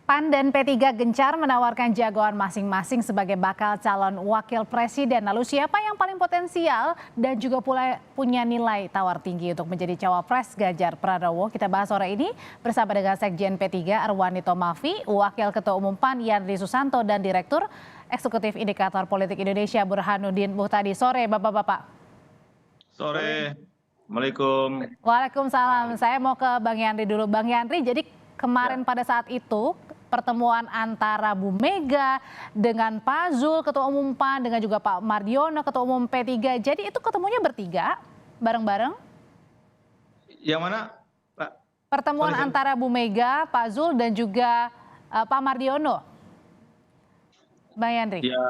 PAN dan P3 gencar menawarkan jagoan masing-masing sebagai bakal calon wakil presiden. Lalu siapa yang paling potensial dan juga punya nilai tawar tinggi untuk menjadi cawapres Ganjar Pranowo? Kita bahas sore ini bersama dengan Sekjen P3 Arwani Tomafi, Wakil Ketua Umum PAN Yandri Susanto, dan Direktur Eksekutif Indikator Politik Indonesia Burhanuddin Muhtadi. Sore Bapak-Bapak. Sore. Assalamualaikum. Waalaikumsalam. Saya mau ke Bang Yandri dulu. Bang Yandri, jadi kemarin pada saat itu pertemuan antara Bu Mega dengan Pak Zul, Ketua Umum PAN, dengan juga Pak Mardiono, Ketua Umum P3. Jadi itu ketemunya bertiga, bareng-bareng? Yang mana, Pak? Pertemuan antara Bu Mega, Pak Zul, dan juga Pak Mardiono. Bang Yandri. Ya,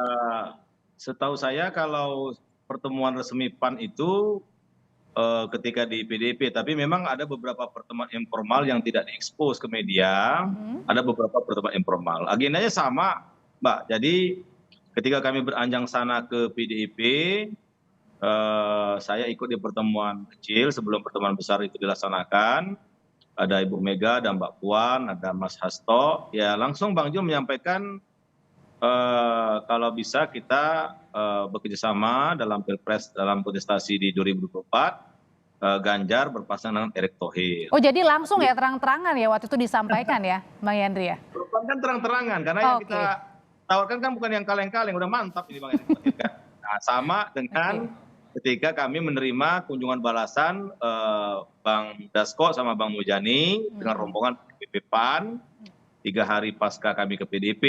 setahu saya kalau pertemuan resmi PAN itu ketika di PDIP, tapi memang ada beberapa pertemuan informal yang tidak diekspos ke media, ada beberapa pertemuan informal. Agendanya sama, Mbak. Jadi ketika kami beranjang sana ke PDIP, saya ikut di pertemuan kecil sebelum pertemuan besar itu dilaksanakan. Ada Ibu Mega, ada Mbak Puan, ada Mas Hasto. Ya langsung Bang Jul menyampaikan kalau bisa kita bekerjasama dalam Pilpres, dalam kontestasi di 2024, Ganjar berpasangan dengan Erick Thohir. Oh, jadi langsung ya, terang-terangan ya waktu itu disampaikan ya, Bang Yandri ya? Kan terang-terangan, karena yang kita tawarkan kan bukan yang kaleng-kaleng, udah mantap ini Bang Yandri. Nah, sama dengan ketika kami menerima kunjungan balasan Bang Dasko sama Bang Mujani dengan rombongan PDIP PAN 3 hari pasca kami ke PDIP.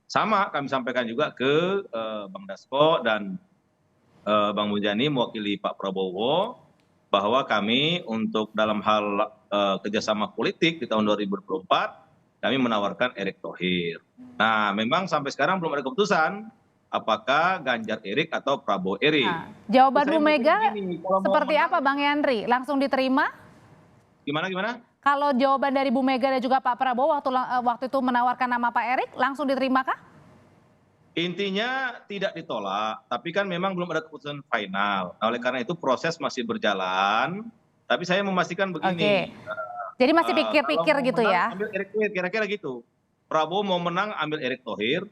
Sama kami sampaikan juga ke Bang Dasko dan Bang Mujani mewakili Pak Prabowo bahwa kami untuk dalam hal kerjasama politik di tahun 2024 kami menawarkan Erick Thohir. Nah, memang sampai sekarang belum ada keputusan apakah Ganjar Erick atau Prabowo Erick. Nah, jawaban Bu Mega seperti apa, Bang Yandri? Langsung diterima? Gimana? Kalau jawaban dari Bu Mega dan juga Pak Prabowo waktu itu menawarkan nama Pak Erick, langsung diterima kah? Intinya tidak ditolak, tapi kan memang belum ada keputusan final. Oleh karena itu proses masih berjalan, tapi saya memastikan begini. Jadi masih pikir-pikir gitu ya? Ambil Erick Thohir, kira-kira gitu. Prabowo mau menang ambil Erick Thohir,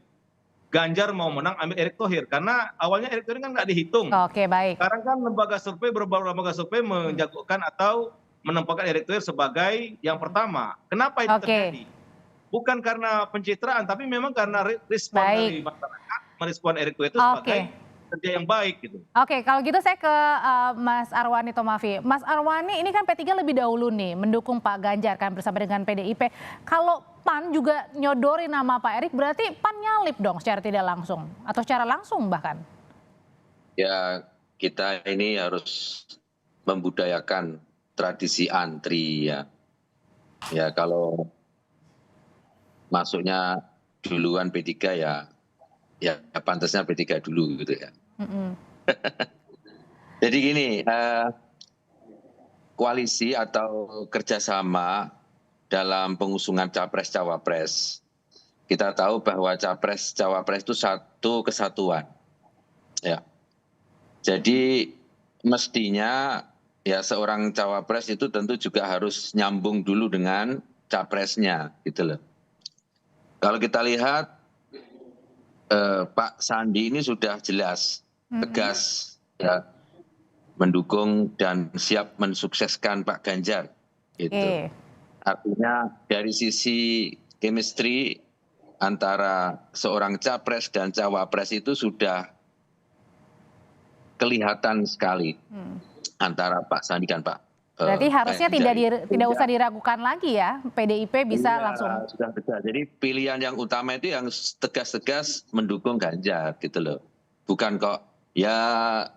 Ganjar mau menang ambil Erick Thohir, karena awalnya Erick Thohir kan nggak dihitung. Oke, baik. Sekarang kan beberapa lembaga survei menjagokan atau menempatkan Erick Thohir sebagai yang pertama. Kenapa itu terjadi? Bukan karena pencitraan, tapi memang karena respon dari masyarakat merespon Erick Thohir itu sebagai kerja yang baik gitu. Oke, kalau gitu saya ke Mas Arwani Tomafi. Mas Arwani, ini kan P3 lebih dahulu nih mendukung Pak Ganjar kan bersama dengan PDIP. Kalau PAN juga nyodori nama Pak Erick, berarti PAN nyalip dong secara tidak langsung atau secara langsung bahkan? Ya, kita ini harus membudayakan tradisi antri ya. Ya, kalau masuknya duluan P3 ya pantasnya P3 dulu gitu ya. Jadi gini, koalisi atau kerjasama dalam pengusungan capres-cawapres, kita tahu bahwa capres-cawapres itu satu kesatuan. Ya. Jadi mestinya ya seorang cawapres itu tentu juga harus nyambung dulu dengan capresnya gitu loh. Kalau kita lihat Pak Sandi ini sudah jelas, tegas ya, mendukung dan siap mensukseskan Pak Ganjar. Gitu. Artinya dari sisi chemistry antara seorang capres dan cawapres itu sudah kelihatan sekali antara Pak Sandi dan Pak. Berarti harusnya tidak usah diragukan lagi ya, PDIP bisa langsung. Sudah tegas. Jadi pilihan yang utama itu yang tegas-tegas mendukung Ganjar gitu loh. Bukan kok ya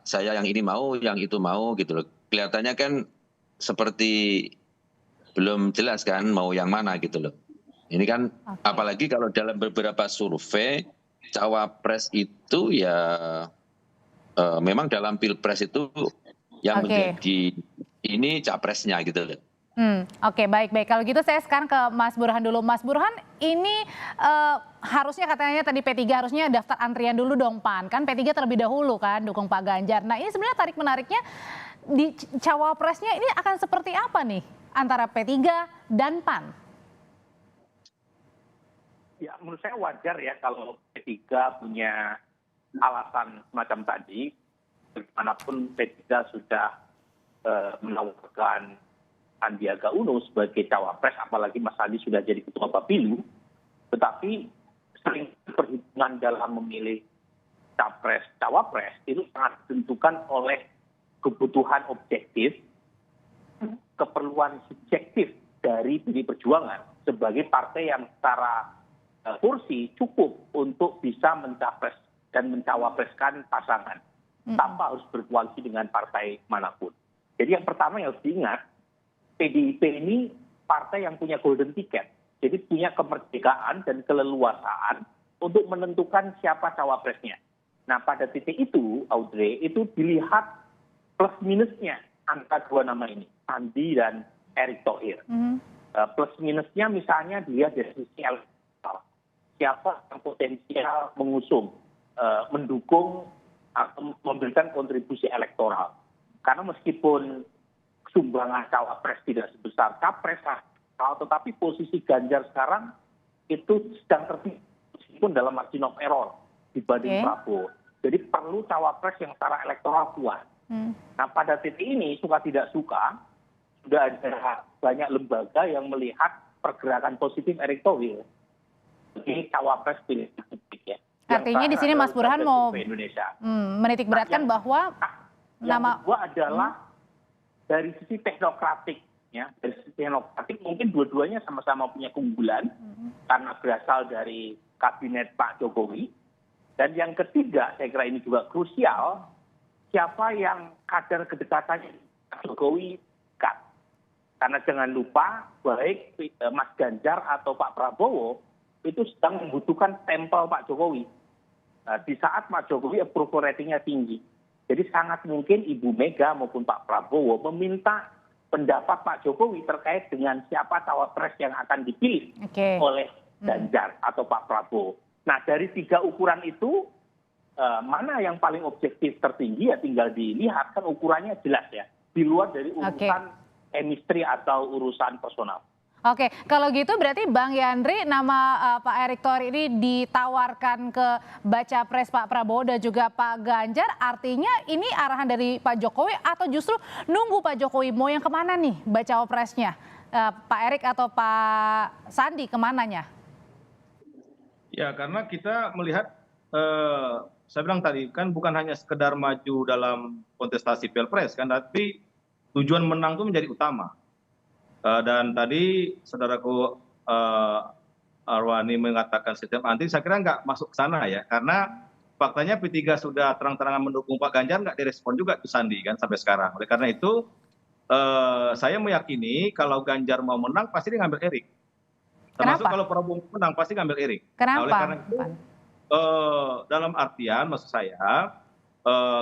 saya yang ini mau, yang itu mau gitu loh. Kelihatannya kan seperti belum jelas kan mau yang mana gitu loh. Ini kan apalagi kalau dalam beberapa survei cawapres itu ya memang dalam pilpres itu yang menjadi ini capresnya gitu loh. Oke, baik. Kalau gitu saya sekarang ke Mas Burhan dulu. Mas Burhan, ini harusnya katanya tadi P3 harusnya daftar antrian dulu dong PAN. Kan P3 terlebih dahulu kan dukung Pak Ganjar. Nah ini sebenarnya tarik-menariknya di cawapresnya ini akan seperti apa nih antara P3 dan PAN? Ya, menurut saya wajar ya kalau P3 punya alasan semacam tadi. Bagaimanapun P3 sudah menawarkan Sandiaga Uno sebagai cawapres, apalagi Mas Sandi sudah jadi ketua Bapilu. Tetapi sering perhitungan dalam memilih capres cawapres itu sangat ditentukan oleh kebutuhan objektif, keperluan subjektif dari PDI Perjuangan sebagai partai yang secara kursi cukup untuk bisa mencapres dan mencawapreskan pasangan tanpa harus berkoalisi dengan partai manapun. Jadi yang pertama yang harus diingat, PDIP ini partai yang punya golden ticket. Jadi punya kemerdekaan dan keleluasaan untuk menentukan siapa cawapresnya. Nah pada titik itu, Audrey, itu dilihat plus minusnya antara dua nama ini, Sandi dan Erick Thohir. Plus minusnya misalnya dia dari sisi elektoral. Siapa yang potensial mengusung, mendukung, atau memberikan kontribusi elektoral. Karena meskipun sumbangan cawapres tidak sebesar capres, tetapi posisi Ganjar sekarang itu sedang tertinggi meskipun dalam margin of error dibanding Prabowo. Jadi perlu cawapres yang secara elektoral kuat. Nah pada titik ini suka tidak suka sudah ada banyak lembaga yang melihat pergerakan positif Erick Thohir ini cawapres pilihan publik ya. Artinya di sini Mas Burhan mau menitik beratkan bahwa nama kedua adalah dari sisi teknokratik, ya dari sisi teknokratik mungkin dua-duanya sama-sama punya keunggulan karena berasal dari kabinet Pak Jokowi. Dan yang ketiga, saya kira ini juga krusial, siapa yang kadar kedekatannya Pak Jokowi dekat. Karena jangan lupa, baik Mas Ganjar atau Pak Prabowo itu sedang membutuhkan stempel Pak Jokowi. Di saat Pak Jokowi approval ratingnya tinggi. Jadi sangat mungkin Ibu Mega maupun Pak Prabowo meminta pendapat Pak Jokowi terkait dengan siapa cawapres yang akan dipilih oleh Ganjar atau Pak Prabowo. Nah dari tiga ukuran itu, mana yang paling objektif tertinggi ya tinggal dilihat, kan ukurannya jelas ya. Di luar dari urusan chemistry atau urusan personal. Oke, kalau gitu berarti Bang Yandri nama Pak Erick Thohir ini ditawarkan ke baca pres Pak Prabowo dan juga Pak Ganjar, artinya ini arahan dari Pak Jokowi atau justru nunggu Pak Jokowi mau yang kemana nih baca presnya, Pak Erick atau Pak Sandi kemananya? Ya karena kita melihat, saya bilang tadi kan bukan hanya sekedar maju dalam kontestasi pilpres kan, tapi tujuan menang itu menjadi utama. Dan tadi saudaraku Arwani mengatakan sistem anti, saya kira nggak masuk ke sana ya, karena faktanya P3 sudah terang-terangan mendukung Pak Ganjar, nggak direspon juga ke Sandi kan sampai sekarang. Oleh karena itu saya meyakini kalau Ganjar mau menang pasti dia ngambil Erick. Termasuk kalau Prabowo menang pasti ngambil Erick. Kenapa? Nah, oleh karena itu dalam artian maksud saya,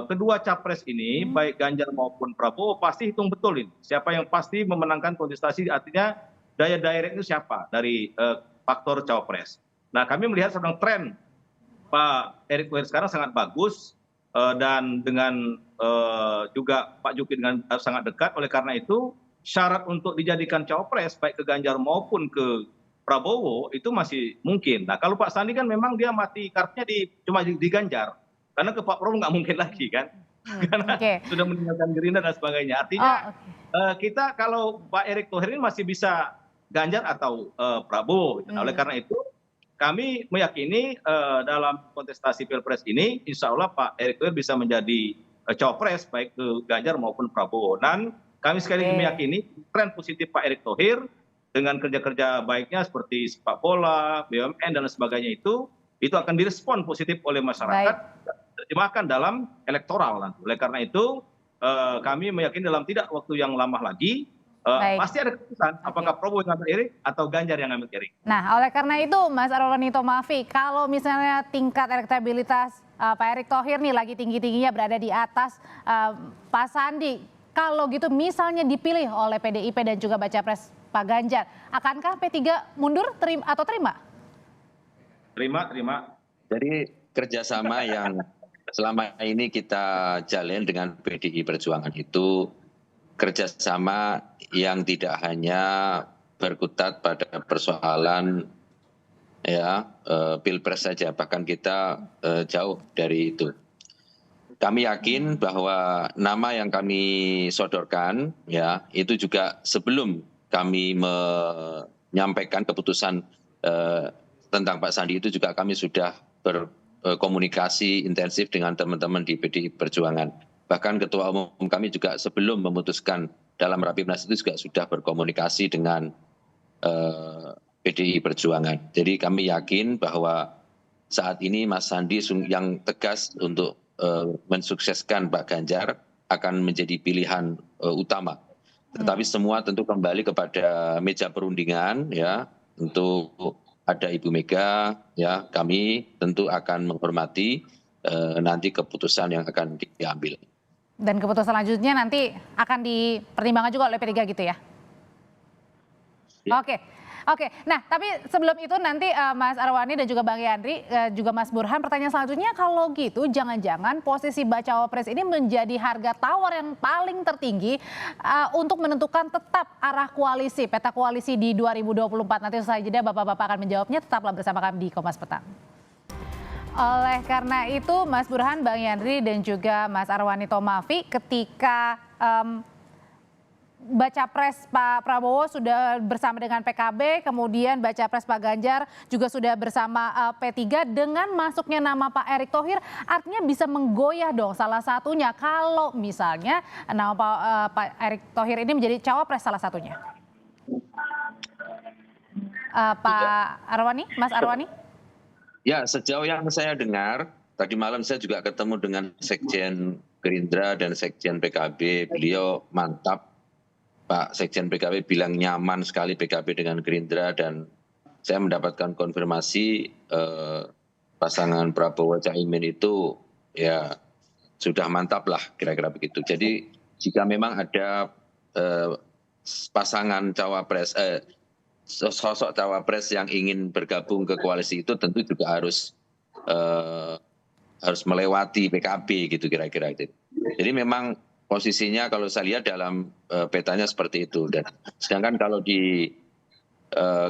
kedua capres ini baik Ganjar maupun Prabowo pasti hitung betul ini siapa yang pasti memenangkan kontestasi, artinya daya direct itu siapa dari faktor cawapres. Nah kami melihat sedang tren Pak Erick Thohir sekarang sangat bagus, dan dengan juga Pak Jokowi dengan sangat dekat. Oleh karena itu syarat untuk dijadikan cawapres baik ke Ganjar maupun ke Prabowo itu masih mungkin. Nah kalau Pak Sandi kan memang dia mati kartunya cuma di Ganjar. Karena ke Pak Prabowo nggak mungkin lagi kan, karena sudah meninggalkan Gerindra dan sebagainya. Artinya kita kalau Pak Erick Thohir ini masih bisa Ganjar atau Prabowo. Oleh karena itu kami meyakini dalam kontestasi pilpres ini, insya Allah Pak Erick Thohir bisa menjadi cawapres baik ke Ganjar maupun Prabowo. Dan kami sekali lagi meyakini tren positif Pak Erick Thohir dengan kerja-kerja baiknya seperti sepak bola, BUMN dan sebagainya itu akan direspon positif oleh masyarakat. Terjemahkan dalam elektoral nanti. Oleh karena itu kami meyakini dalam tidak waktu yang lama lagi pasti ada keputusan apakah Prabowo yang ngambil Erick atau Ganjar yang ngambil Erick. Nah oleh karena itu Mas Arwani Tomafi, kalau misalnya tingkat elektabilitas Pak Erick Thohir nih lagi tinggi-tingginya berada di atas Pak Sandi, kalau gitu misalnya dipilih oleh PDIP dan juga baca pres Pak Ganjar, akankah P3 mundur atau terima? Terima. Jadi kerjasama yang selama ini kita jalin dengan PDI Perjuangan itu kerjasama yang tidak hanya berkutat pada persoalan ya pilpres saja, bahkan kita jauh dari itu. Kami yakin bahwa nama yang kami sodorkan ya itu juga sebelum kami menyampaikan keputusan tentang Pak Sandi itu juga kami sudah berkomunikasi intensif dengan teman-teman di PDI Perjuangan. Bahkan Ketua Umum kami juga sebelum memutuskan dalam Rapimnas itu juga sudah berkomunikasi dengan PDI Perjuangan. Jadi kami yakin bahwa saat ini Mas Sandi yang tegas untuk mensukseskan Pak Ganjar akan menjadi pilihan utama. Tetapi semua tentu kembali kepada meja perundingan ya. Untuk ada Ibu Mega ya, kami tentu akan menghormati nanti keputusan yang akan diambil. Dan keputusan selanjutnya nanti akan dipertimbangkan juga oleh P3 gitu ya? Ya. Oke. Nah, tapi sebelum itu nanti Mas Arwani dan juga Bang Yandri, juga Mas Burhan, pertanyaan selanjutnya kalau gitu jangan-jangan posisi bacawa pres ini menjadi harga tawar yang paling tertinggi untuk menentukan tetap arah koalisi, peta koalisi di 2024. Nanti usai jeda Bapak-Bapak akan menjawabnya, tetaplah bersama kami di Kompas Petang. Oleh karena itu Mas Burhan, Bang Yandri dan juga Mas Arwani Tomafi, ketika baca pres Pak Prabowo sudah bersama dengan PKB, kemudian baca pres Pak Ganjar juga sudah bersama P3, dengan masuknya nama Pak Erick Thohir artinya bisa menggoyah dong salah satunya kalau misalnya nama Pak Erick Thohir ini menjadi cawapres salah satunya. Pak Arwani, Mas Arwani? Ya, sejauh yang saya dengar, tadi malam saya juga ketemu dengan Sekjen Gerindra dan Sekjen PKB, beliau mantap. Pak Sekjen PKB bilang nyaman sekali PKB dengan Gerindra, dan saya mendapatkan konfirmasi pasangan Prabowo Caimin itu ya sudah mantap lah, kira-kira begitu. Jadi jika memang ada pasangan cawapres, sosok cawapres yang ingin bergabung ke koalisi itu tentu juga harus melewati PKB gitu kira-kira itu. Jadi memang posisinya kalau saya lihat dalam petanya seperti itu. Dan sedangkan kalau di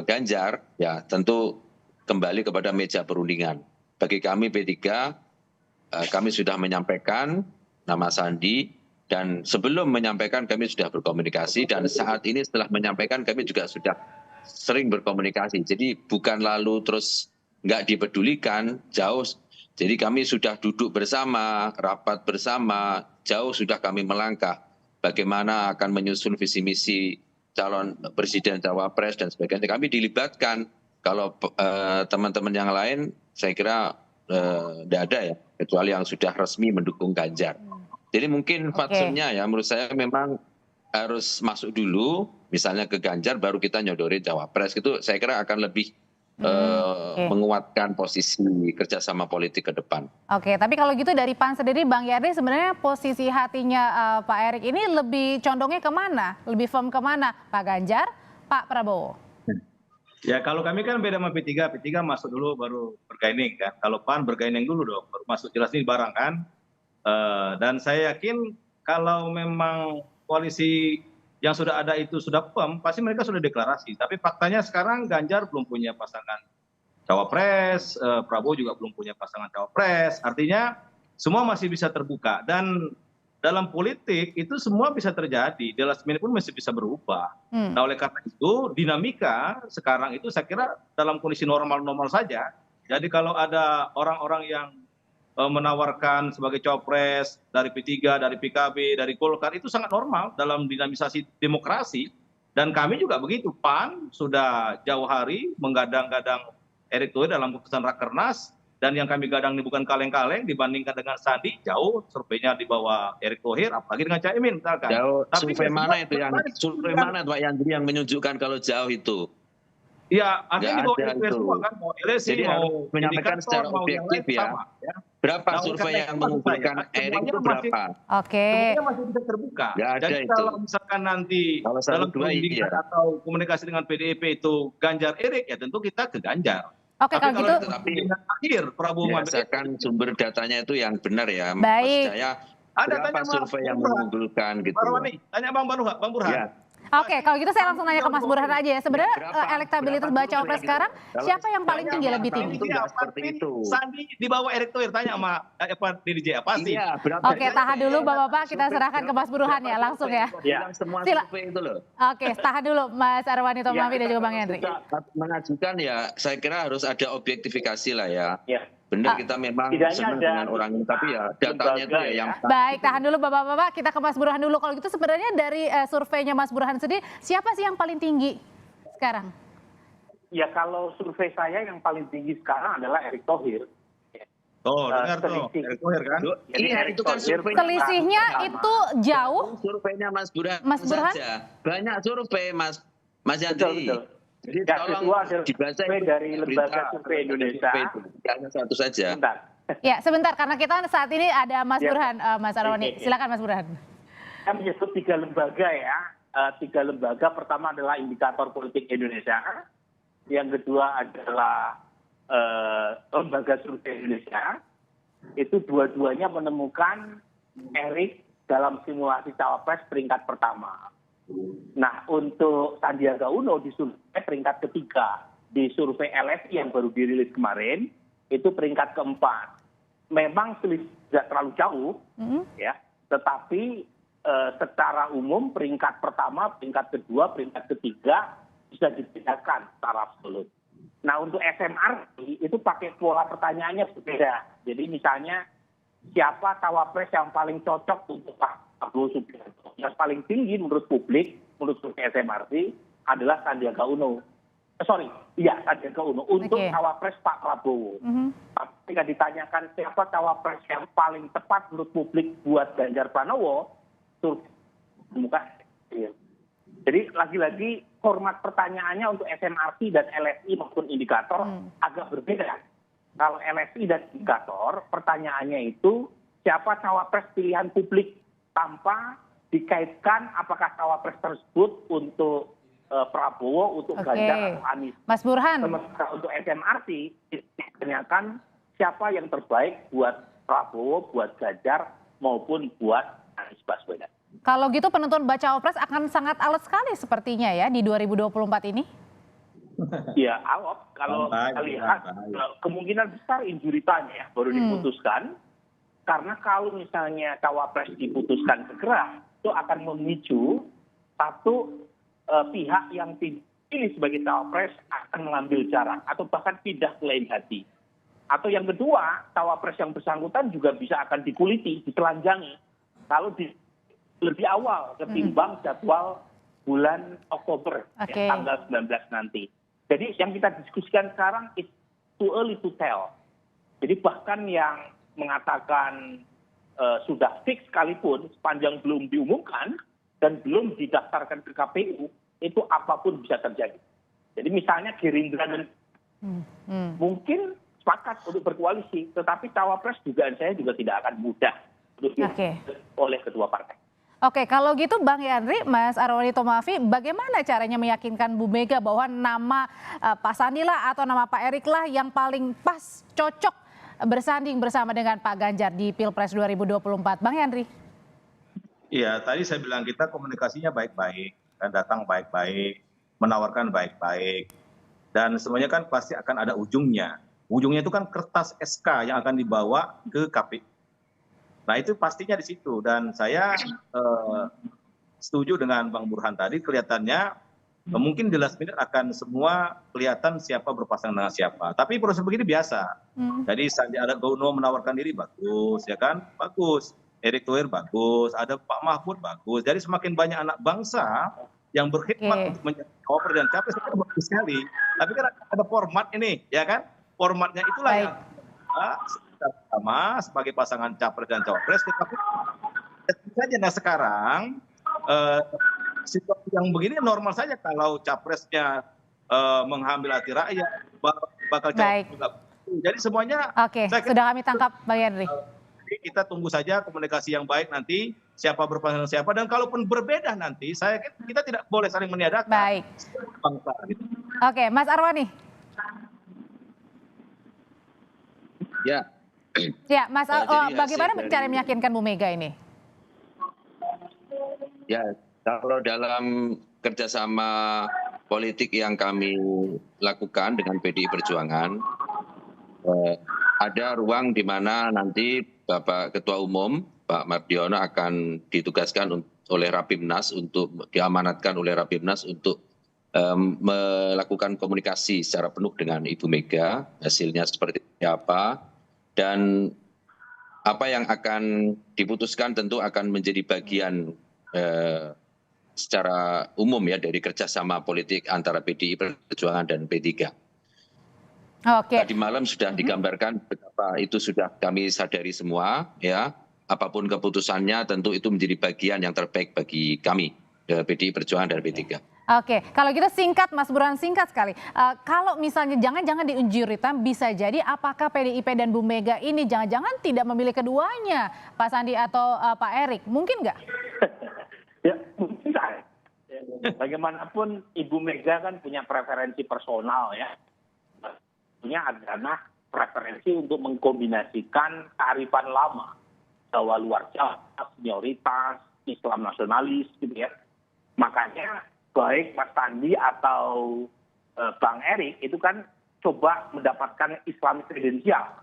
Ganjar ya tentu kembali kepada meja perundingan. Bagi kami P3 kami sudah menyampaikan nama Sandi, dan sebelum menyampaikan kami sudah berkomunikasi, dan saat ini setelah menyampaikan kami juga sudah sering berkomunikasi. Jadi bukan lalu terus nggak dipedulikan, jauh. Jadi kami sudah duduk bersama, rapat bersama, jauh sudah kami melangkah bagaimana akan menyusun visi misi calon presiden, cawapres dan sebagainya. Kami dilibatkan. Kalau teman-teman yang lain saya kira tidak ada ya, kecuali yang sudah resmi mendukung Ganjar. Jadi mungkin fatsunnya ya menurut saya memang harus masuk dulu misalnya ke Ganjar, baru kita nyodori cawapres. Itu saya kira akan lebih menguatkan posisi kerjasama politik ke depan. Oke, tapi kalau gitu dari PAN sendiri, Bang Yandri, sebenarnya posisi hatinya Pak Erick ini lebih condongnya kemana? Lebih firm kemana? Pak Ganjar, Pak Prabowo? Ya kalau kami kan beda sama P3 masuk dulu baru bergaining kan. Kalau PAN bergaining dulu dong, baru masuk, jelas ini barang kan. Dan saya yakin kalau memang koalisi yang sudah ada itu sudah firm, pasti mereka sudah deklarasi. Tapi faktanya sekarang Ganjar belum punya pasangan cawapres, Prabowo juga belum punya pasangan cawapres. Artinya semua masih bisa terbuka. Dan dalam politik itu semua bisa terjadi. The last minute pun masih bisa berubah. Nah oleh karena itu dinamika sekarang itu saya kira dalam kondisi normal-normal saja. Jadi kalau ada orang-orang yang menawarkan sebagai cawapres dari P3, dari PKB, dari Golkar, itu sangat normal dalam dinamisasi demokrasi. Dan kami juga begitu, PAN sudah jauh hari menggadang-gadang Erick Thohir dalam keputusan Rakernas, dan yang kami gadang ini bukan kaleng-kaleng dibandingkan dengan Sandi, jauh surveinya di bawah Erick Thohir, apalagi dengan Caimin misalkan. Jauh. Survei mana itu Pak Yandri yang menunjukkan kalau jauh itu? Ya, artinya di bawah Erick Thohir semua kan, mau LSI, jadi mau menyampaikan secara objektif ya. Sama, ya. Berapa survei yang mengumpulkan Erick itu berapa? Semuanya masih bisa terbuka. Jadi kalau misalkan nanti dalam perundingan atau komunikasi dengan PDIP itu Ganjar Erick, ya tentu kita ke Ganjar. Oke, tapi kalau gitu akhir Prabowo berdasarkan sumber datanya itu yang benar ya. Baik. Ada berapa survei yang mengunggulkan gitu. Tanya Bang Burhan. Ya. Oke, kalau gitu saya langsung nanya ke Mas Burhan aja ya. Sebenarnya elektabilitas baca pres sekarang siapa yang paling tinggi, lebih tinggi? Itu nggak seperti itu. Sandi di bawah Erick Thohir, tanya sama DJ apa sih? Iya, berapa? Oke, tahan dulu Bapak-bapak, kita serahkan ke Mas Burhan ya langsung ya. Bilang semua Sila- survei itu loh. Oke, tahan dulu Mas Arwani Tomafi dan juga Bang Henry. Mengajukan ya, saya kira harus ada objektifikasi lah ya. Ya. Benar kita memang Tidaknya senang ada dengan orang ini, tapi ya datanya itu lembaga ya yang Baik, tahan dulu Bapak-bapak, kita ke Mas Burhan dulu. Kalau gitu sebenarnya dari surveinya Mas Burhan sendiri, siapa sih yang paling tinggi sekarang? Ya kalau survei saya yang paling tinggi sekarang adalah Erick Thohir. Oh, dengar tuh, selisih. Erick Thohir kan? Jadi Iya, Erick itu kan Thohir survei. Selisihnya itu jauh. surveinya Mas Burhan, Mas Burhan? saja. Banyak survei Mas Betul, Yandri. betul. Jadi Yang tolong kedua adalah dibaca survei itu dari berita, Lembaga Survei Indonesia. Hanya satu saja. Sebentar. Ya, sebentar karena kita saat ini ada Mas Ya. Burhan, Mas Arwani. Oke. Silakan Mas Burhan. Saya menyebut 3 lembaga ya. 3 lembaga, pertama adalah Indikator Politik Indonesia. Yang kedua adalah Lembaga Survei Indonesia. Itu dua-duanya menemukan Erick dalam simulasi cawapres peringkat pertama. Nah, untuk Sandiaga Uno di survei peringkat ketiga. Di survei LSI yang baru dirilis kemarin, itu peringkat keempat. Memang selisih tidak terlalu jauh, ya, tetapi secara umum peringkat pertama, peringkat kedua, peringkat ketiga bisa dibedakan secara absolut. Nah, untuk SMRC itu pakai pola pertanyaannya berbeda. Jadi misalnya, siapa cawapres yang paling cocok untuk Pak Prabowo Subianto? Yang paling tinggi menurut publik, menurut survei SMRC, adalah Sandiaga Uno. Sandiaga Uno untuk cawapres Pak Prabowo. Tapi ketika ditanyakan siapa cawapres yang paling tepat menurut publik buat Ganjar Pranowo, bukan. Jadi lagi-lagi format pertanyaannya untuk SMRC dan LSI maupun indikator agak berbeda. Kalau LSI dan indikator, pertanyaannya itu siapa cawapres pilihan publik tanpa dikaitkan apakah cawapres tersebut untuk Prabowo, untuk Ganjar atau Anies. Mas Burhan. Sementara untuk SMRC, ditanyakan siapa yang terbaik buat Prabowo, buat Ganjar, maupun buat Anies Baswedan. Kalau gitu penentuan baca cawapres akan sangat alot sekali sepertinya ya di 2024 ini. Ya, alot. Kalau kita lihat, kemungkinan besar injury time ya, baru diputuskan. Karena kalau misalnya cawapres diputuskan segera, itu akan memicu satu pihak yang dipilih sebagai cawapres akan mengambil jarak atau bahkan pindah ke lain hati. Atau yang kedua, cawapres yang bersangkutan juga bisa akan dikuliti, ditelanjangi kalau lebih awal ketimbang jadwal bulan Oktober, tanggal 19 nanti. Jadi yang kita diskusikan sekarang it's too early to tell. Jadi bahkan yang mengatakan sudah fix sekalipun sepanjang belum diumumkan dan belum didaftarkan ke KPU, itu apapun bisa terjadi. Jadi misalnya Gerindra dan mungkin sepakat untuk berkoalisi, tetapi cawapres dugaan saya juga tidak akan mudah untuk oleh kedua partai. Oke, kalau gitu Bang Yandri, Mas Arwani Tomafi, bagaimana caranya meyakinkan Bu Mega bahwa nama Pak Sandi lah atau nama Pak Erick lah yang paling pas, cocok bersanding bersama dengan Pak Ganjar di Pilpres 2024? Bang Yandri. Iya, tadi saya bilang kita komunikasinya baik-baik, dan datang baik-baik, menawarkan baik-baik. Dan semuanya kan pasti akan ada ujungnya. Ujungnya itu kan kertas SK yang akan dibawa ke KPU. Nah itu pastinya di situ, dan saya setuju dengan Bang Burhan tadi, kelihatannya mungkin di last minute akan semua kelihatan siapa berpasangan dengan siapa. Tapi proses begini biasa. Jadi Sandiaga Uno menawarkan diri bagus, ya kan? Bagus. Erick Thohir bagus, ada Pak Mahfud bagus. Jadi semakin banyak anak bangsa yang berkhidmat untuk menjadi cawapres dan capres, itu bagus sekali. Tapi kan ada format ini, ya kan? Formatnya itulah yang sama sebagai pasangan capres dan cawapres. Tetapi saja nah sekarang situasi yang begini normal saja kalau capresnya mengambil hati rakyat, bakal cawapres juga. Jadi semuanya. Sudah kami tangkap Bang Yandri. Kita tunggu saja komunikasi yang baik nanti, siapa berpasangan siapa, dan kalaupun berbeda nanti, kita tidak boleh saling meniadakan. Baik. Bangsa, gitu. Oke, Mas Arwani. Ya. Ya, Mas, bagaimana cara meyakinkan Bu Mega ini? Ya, kalau dalam kerjasama politik yang kami lakukan dengan PDI Perjuangan, ada ruang di mana nanti Bapak Ketua Umum, Pak Mardiono akan ditugaskan oleh Rapimnas untuk diamanatkan oleh Rapimnas untuk melakukan komunikasi secara penuh dengan Ibu Mega, hasilnya seperti apa, dan apa yang akan diputuskan tentu akan menjadi bagian secara umum ya dari kerjasama politik antara PDI Perjuangan dan P3. Tadi malam sudah digambarkan betapa itu sudah kami sadari semua ya. Apapun keputusannya tentu itu menjadi bagian yang terbaik bagi kami PDI Perjuangan dan P3. Oke, kalau gitu singkat Mas Burhan, singkat sekali. Kalau misalnya jangan-jangan di unjuritan bisa jadi apakah PDIP dan Bu Mega ini jangan-jangan tidak memilih keduanya, Pak Sandi atau Pak Erik, mungkin nggak? Ya, mungkin saja. Bagaimanapun Ibu Mega kan punya preferensi personal ya. Punya adalah preferensi untuk mengkombinasikan kearifan lama, Jawa luar Jawa, senioritas, Islam nasionalis gitu ya. Makanya baik Mas Sandi atau Bang Erik itu kan coba mendapatkan Islam kredensial.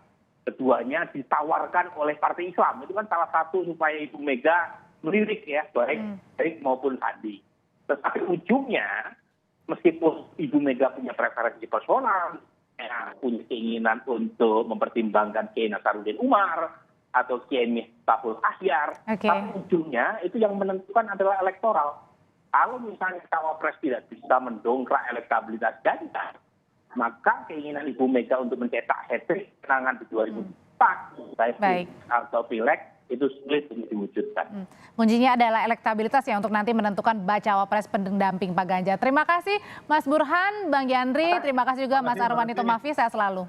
Keduanya ditawarkan oleh Partai Islam. Itu kan salah satu supaya Ibu Mega melirik ya, baik Erik maupun Sandi. Tetapi ujungnya, meskipun Ibu Mega punya preferensi personal, ya, punya keinginan untuk mempertimbangkan Kiai Nasaruddin Umar atau Kiai Miftahul Ahyar, tapi ujungnya itu yang menentukan adalah elektoral. Kalau misalnya cawapres tidak bisa mendongkrak elektabilitas Ganjar, maka keinginan Ibu Mega untuk mencetak hat-trick kemenangan di 2004 atau Pileg itu sulit untuk diwujudkan. Kuncinya adalah elektabilitas ya untuk nanti menentukan bacawa pres pendamping Pak Ganjar. Terima kasih Mas Burhan, Bang Yandri, terima kasih juga Mas Arwanito Mafi, saya selalu.